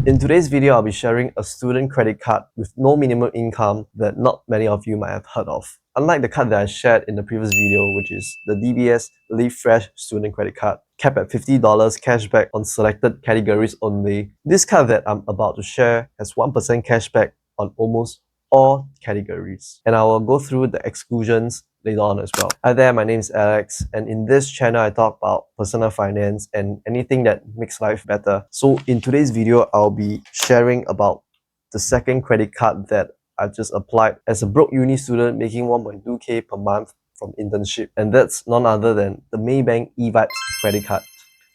In today's video, I'll be sharing a student credit card with no minimum income that not many of you might have heard of. Unlike the card that I shared in the previous video, which is the DBS Live Fresh student credit card, capped at $50 cashback on selected categories only, this card that I'm about to share has 1% cashback on almost all categories. And I will go through the exclusions later on as well. Hi there, my name is Alex, and in this channel I talk about personal finance and anything that makes life better. So in today's video, I'll be sharing about the second credit card that I just applied as a broke uni student making 1.2k per month from internship, and that's none other than the Maybank eVibes credit card.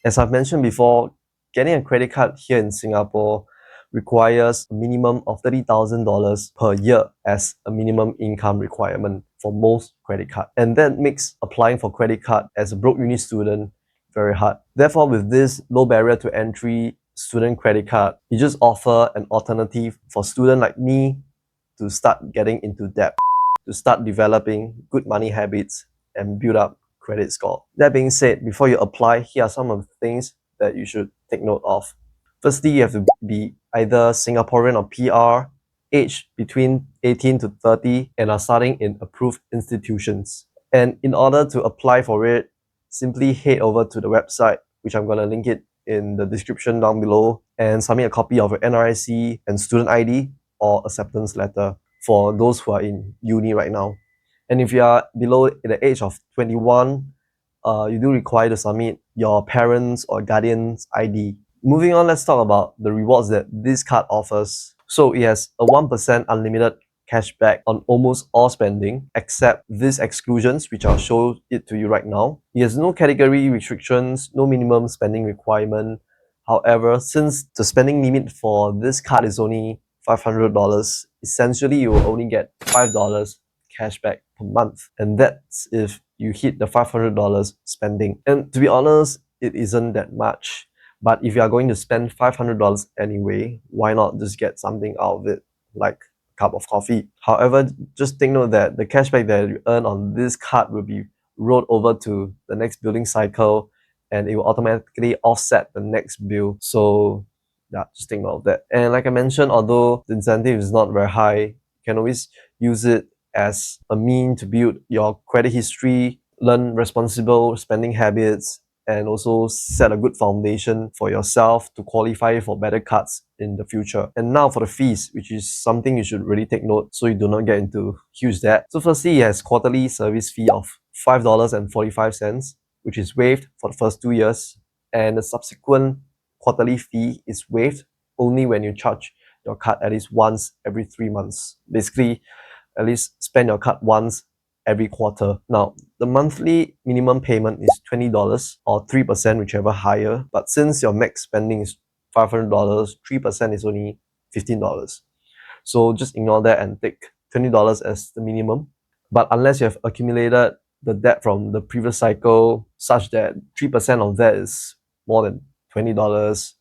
As I've mentioned before, getting a credit card here in Singapore requires a minimum of $30,000 per year as a minimum income requirement for most credit cards. And that makes applying for credit card as a broke uni student very hard. Therefore, with this low barrier to entry student credit card, you just offer an alternative for students like me to start getting into debt, to start developing good money habits and build up credit score. That being said, before you apply, here are some of the things that you should take note of. Firstly, you have to be either Singaporean or PR, aged between 18 to 30, and are studying in approved institutions. And in order to apply for it, simply head over to the website, which I'm going to link it in the description down below, and submit a copy of your NRIC and student ID or acceptance letter for those who are in uni right now. And if you are below the age of 21, you do require to submit your parents' or guardian's ID. Moving on, let's talk about the rewards that this card offers. So it has a 1% unlimited cashback on almost all spending, except these exclusions, which I'll show it to you right now. It has no category restrictions, no minimum spending requirement. However, since the spending limit for this card is only $500, essentially you will only get $5 cashback per month. And that's if you hit the $500 spending. And to be honest, it isn't that much. But if you are going to spend $500 anyway, why not just get something out of it, like a cup of coffee? However, just take note that the cashback that you earn on this card will be rolled over to the next billing cycle, and it will automatically offset the next bill. So yeah, just take note of that. And like I mentioned, although the incentive is not very high, you can always use it as a mean to build your credit history, learn responsible spending habits, and also set a good foundation for yourself to qualify for better cards in the future. And now for the fees, which is something you should really take note so you do not get into huge debt. So firstly, it has quarterly service fee of $5.45, which is waived for the first 2 years, and the subsequent quarterly fee is waived only when you charge your card at least once every 3 months. Basically, at least spend your card once every quarter. Now, the monthly minimum payment is $20 or 3%, whichever higher. But since your max spending is $500, 3% is only $15. So just ignore that and take $20 as the minimum. But unless you have accumulated the debt from the previous cycle such that 3% of that is more than $20,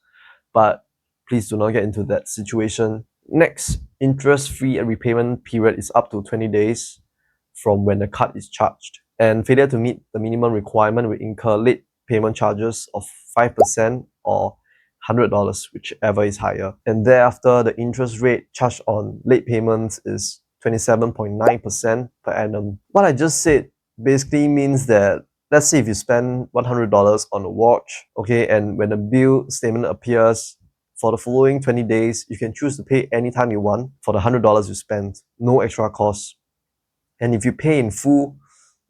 but please do not get into that situation. Next, interest-free repayment period is up to 20 days from when the card is charged. And failure to meet the minimum requirement will incur late payment charges of 5% or $100, whichever is higher. And thereafter, the interest rate charged on late payments is 27.9% per annum. What I just said basically means that, let's say if you spend $100 on a watch, okay, and when the bill statement appears for the following 20 days, you can choose to pay anytime you want for the $100 you spent, no extra cost. And if you pay in full,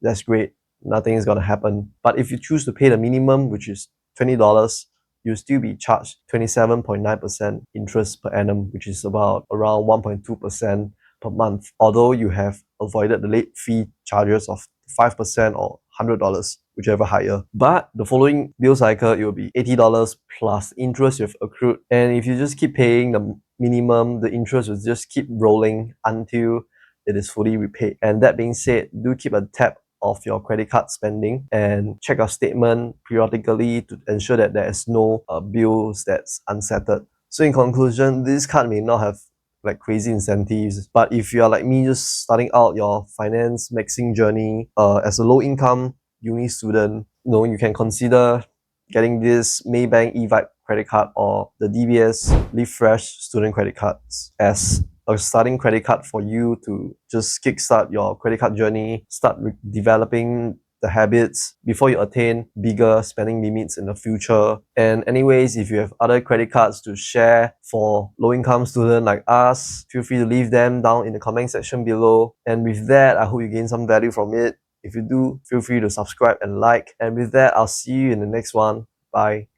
that's great. Nothing is going to happen. But if you choose to pay the minimum, which is $20, you'll still be charged 27.9% interest per annum, which is about around 1.2% per month, although you have avoided the late fee charges of 5% or $100, whichever higher. But the following bill cycle, it will be $80 plus interest you've accrued. And if you just keep paying the minimum, the interest will just keep rolling until it is fully repaid. And that being said, do keep a tab of your credit card spending and check your statement periodically to ensure that there is no bills that's unsettled. So in conclusion, this card may not have like crazy incentives, but if you are like me, just starting out your finance maxing journey as a low income uni student, you can consider getting this Maybank eVibe credit card or the DBS Live Fresh student credit cards as a starting credit card for you to just kickstart your credit card journey, start developing the habits before you attain bigger spending limits in the future. And anyways, if you have other credit cards to share for low-income students like us, feel free to leave them down in the comment section below. And with that, I hope you gain some value from it. If you do, feel free to subscribe and like. And with that, I'll see you in the next one. Bye.